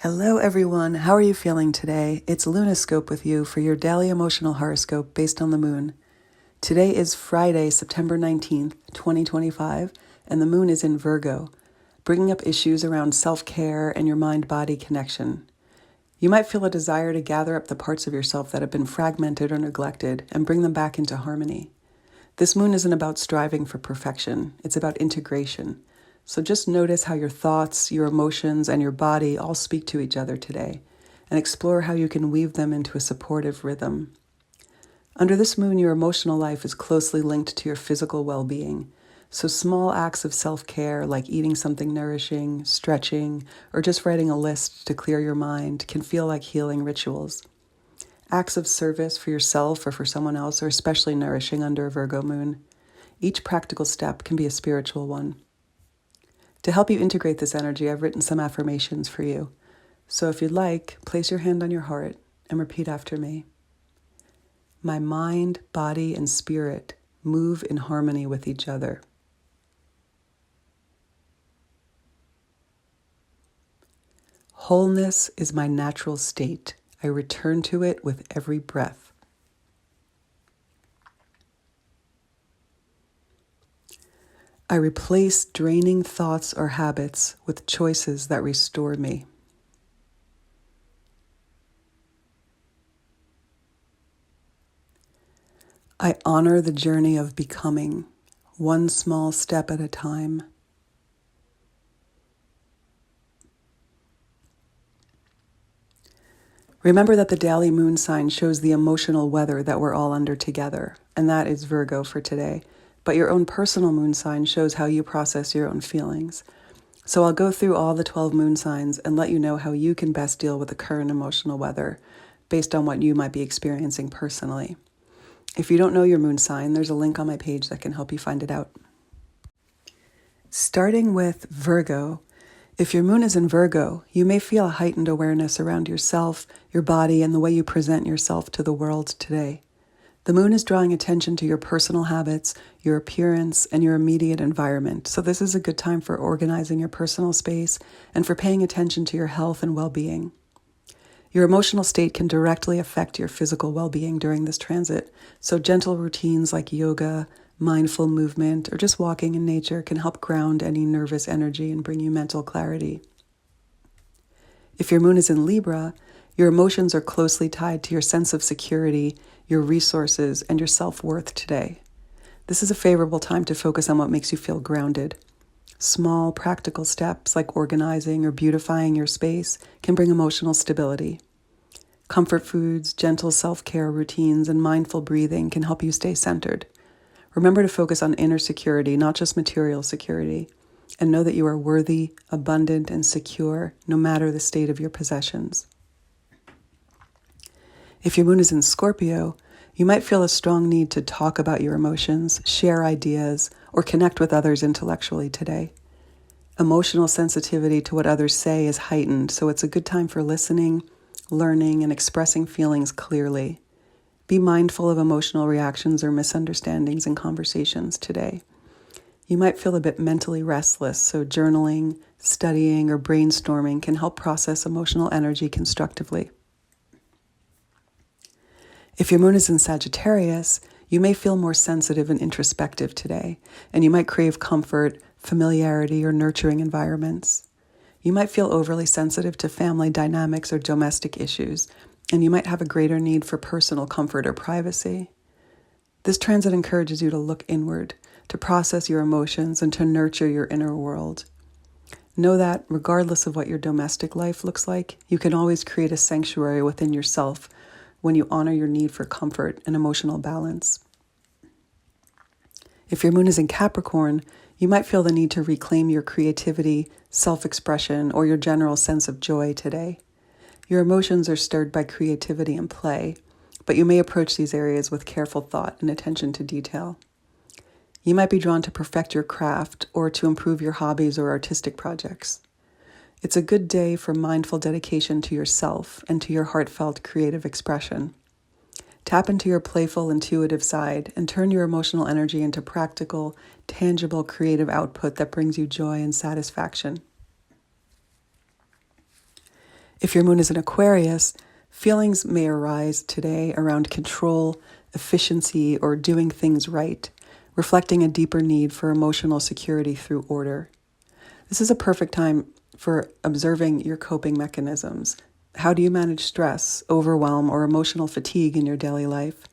Hello everyone, how are you feeling today? It's Lunascope with you for your daily emotional horoscope based on the moon. Today is Friday, September 19th, 2025, and the moon is in Virgo, bringing up issues around self-care and your mind-body connection. You might feel a desire to gather up the parts of yourself that have been fragmented or neglected and bring them back into harmony. This moon isn't about striving for perfection, it's about integration. So just notice how your thoughts, your emotions, and your body all speak to each other today, and explore how you can weave them into a supportive rhythm. Under this moon, your emotional life is closely linked to your physical well-being, so small acts of self-care like eating something nourishing, stretching, or just writing a list to clear your mind can feel like healing rituals. Acts of service for yourself or for someone else are especially nourishing under a Virgo moon. Each practical step can be a spiritual one. To help you integrate this energy, I've written some affirmations for you. So if you'd like, place your hand on your heart and repeat after me. My mind, body, and spirit move in harmony with each other. Wholeness is my natural state. I return to it with every breath. I replace draining thoughts or habits with choices that restore me. I honor the journey of becoming, one small step at a time. Remember that the daily moon sign shows the emotional weather that we're all under together, and that is Virgo for today. But your own personal moon sign shows how you process your own feelings. So I'll go through all the 12 moon signs and let you know how you can best deal with the current emotional weather based on what you might be experiencing personally. If you don't know your moon sign, there's a link on my page that can help you find it out. Starting with Virgo, if your moon is in Virgo, you may feel a heightened awareness around yourself, your body, and the way you present yourself to the world today. The moon is drawing attention to your personal habits, your appearance, and your immediate environment. So this is a good time for organizing your personal space and for paying attention to your health and well-being. Your emotional state can directly affect your physical well-being during this transit. So gentle routines like yoga, mindful movement, or just walking in nature can help ground any nervous energy and bring you mental clarity. If your moon is in Libra, your emotions are closely tied to your sense of security, your resources, and your self-worth today. This is a favorable time to focus on what makes you feel grounded. Small, practical steps like organizing or beautifying your space can bring emotional stability. Comfort foods, gentle self-care routines, and mindful breathing can help you stay centered. Remember to focus on inner security, not just material security, and know that you are worthy, abundant, and secure no matter the state of your possessions. If your moon is in Scorpio, you might feel a strong need to talk about your emotions, share ideas, or connect with others intellectually today. Emotional sensitivity to what others say is heightened, so it's a good time for listening, learning, and expressing feelings clearly. Be mindful of emotional reactions or misunderstandings in conversations today. You might feel a bit mentally restless, so journaling, studying, or brainstorming can help process emotional energy constructively. If your moon is in Sagittarius, you may feel more sensitive and introspective today, and you might crave comfort, familiarity, or nurturing environments. You might feel overly sensitive to family dynamics or domestic issues, and you might have a greater need for personal comfort or privacy. This transit encourages you to look inward, to process your emotions, and to nurture your inner world. Know that, regardless of what your domestic life looks like, you can always create a sanctuary within yourself when you honor your need for comfort and emotional balance. If your moon is in Capricorn, you might feel the need to reclaim your creativity, self-expression, or your general sense of joy today. Your emotions are stirred by creativity and play, but you may approach these areas with careful thought and attention to detail. You might be drawn to perfect your craft or to improve your hobbies or artistic projects. It's a good day for mindful dedication to yourself and to your heartfelt creative expression. Tap into your playful, intuitive side and turn your emotional energy into practical, tangible, creative output that brings you joy and satisfaction. If your moon is in Aquarius, feelings may arise today around control, efficiency, or doing things right, reflecting a deeper need for emotional security through order. This is a perfect time for observing your coping mechanisms. How do you manage stress, overwhelm, or emotional fatigue in your daily life?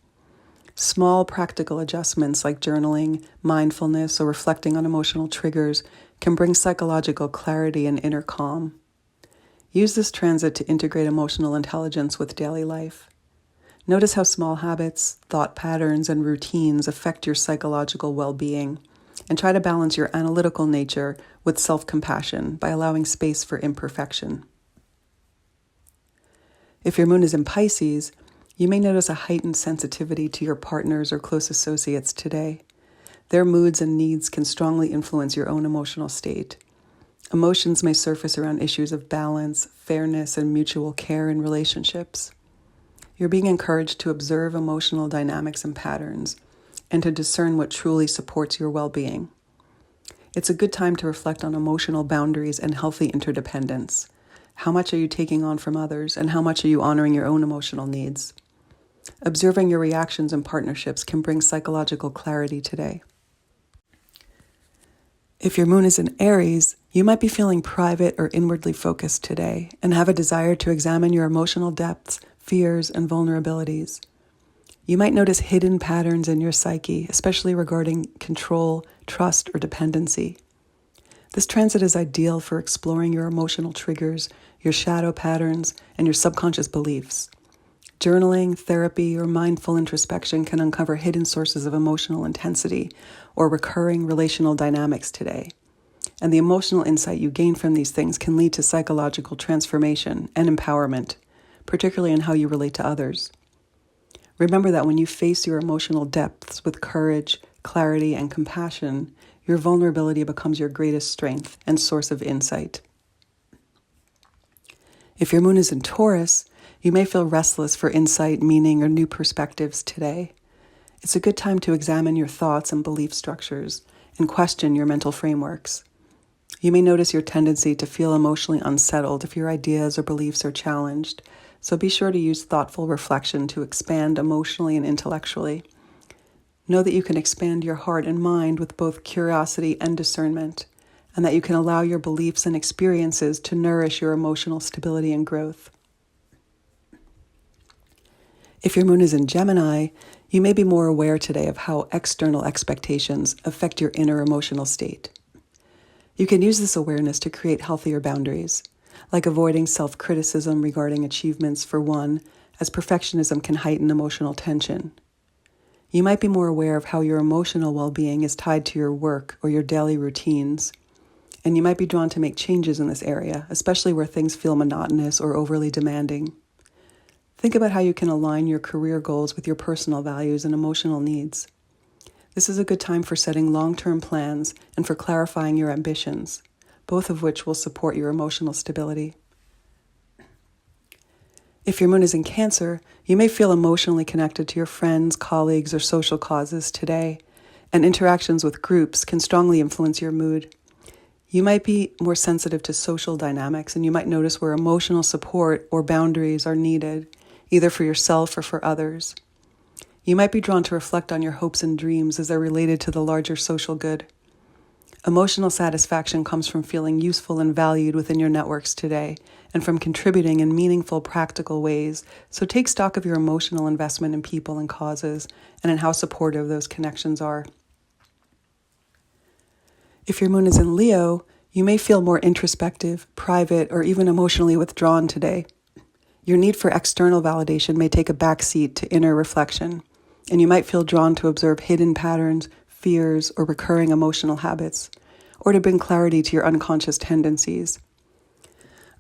Small practical adjustments like journaling, mindfulness, or reflecting on emotional triggers can bring psychological clarity and inner calm. Use this transit to integrate emotional intelligence with daily life. Notice how small habits, thought patterns, and routines affect your psychological well-being, and try to balance your analytical nature with self-compassion by allowing space for imperfection. If your moon is in Pisces, you may notice a heightened sensitivity to your partners or close associates today. Their moods and needs can strongly influence your own emotional state. Emotions may surface around issues of balance, fairness, and mutual care in relationships. You're being encouraged to observe emotional dynamics and patterns, and to discern what truly supports your well-being. It's a good time to reflect on emotional boundaries and healthy interdependence. How much are you taking on from others, and how much are you honoring your own emotional needs? Observing your reactions and partnerships can bring psychological clarity today. If your moon is in Aries, you might be feeling private or inwardly focused today and have a desire to examine your emotional depths, fears, and vulnerabilities. You might notice hidden patterns in your psyche, especially regarding control, trust, or dependency. This transit is ideal for exploring your emotional triggers, your shadow patterns, and your subconscious beliefs. Journaling, therapy, or mindful introspection can uncover hidden sources of emotional intensity or recurring relational dynamics today. And the emotional insight you gain from these things can lead to psychological transformation and empowerment, particularly in how you relate to others. Remember that when you face your emotional depths with courage, clarity, and compassion, your vulnerability becomes your greatest strength and source of insight. If your moon is in Taurus, you may feel restless for insight, meaning, or new perspectives today. It's a good time to examine your thoughts and belief structures and question your mental frameworks. You may notice your tendency to feel emotionally unsettled if your ideas or beliefs are challenged, so be sure to use thoughtful reflection to expand emotionally and intellectually. Know that you can expand your heart and mind with both curiosity and discernment, and that you can allow your beliefs and experiences to nourish your emotional stability and growth. If your moon is in Gemini, you may be more aware today of how external expectations affect your inner emotional state. You can use this awareness to create healthier boundaries, like avoiding self-criticism regarding achievements for one, as perfectionism can heighten emotional tension. You might be more aware of how your emotional well-being is tied to your work or your daily routines, and you might be drawn to make changes in this area, especially where things feel monotonous or overly demanding. Think about how you can align your career goals with your personal values and emotional needs. This is a good time for setting long-term plans and for clarifying your ambitions, both of which will support your emotional stability. If your moon is in Cancer, you may feel emotionally connected to your friends, colleagues, or social causes today, and interactions with groups can strongly influence your mood. You might be more sensitive to social dynamics, and you might notice where emotional support or boundaries are needed, either for yourself or for others. You might be drawn to reflect on your hopes and dreams as they're related to the larger social good. Emotional satisfaction comes from feeling useful and valued within your networks today, and from contributing in meaningful, practical ways. So take stock of your emotional investment in people and causes, and in how supportive those connections are. If your moon is in Leo, you may feel more introspective, private, or even emotionally withdrawn today. Your need for external validation may take a backseat to inner reflection, and you might feel drawn to observe hidden patterns, fears, or recurring emotional habits, or to bring clarity to your unconscious tendencies.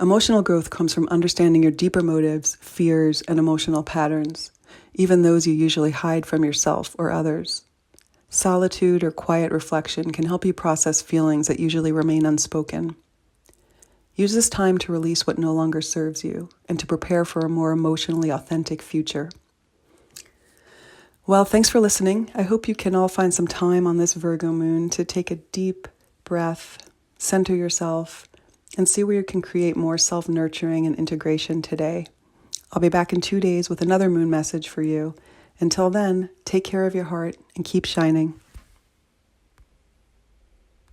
Emotional growth comes from understanding your deeper motives, fears, and emotional patterns, even those you usually hide from yourself or others. Solitude or quiet reflection can help you process feelings that usually remain unspoken. Use this time to release what no longer serves you and to prepare for a more emotionally authentic future. Well, thanks for listening. I hope you can all find some time on this Virgo moon to take a deep breath, center yourself, and see where you can create more self-nurturing and integration today. I'll be back in 2 days with another moon message for you. Until then, take care of your heart and keep shining.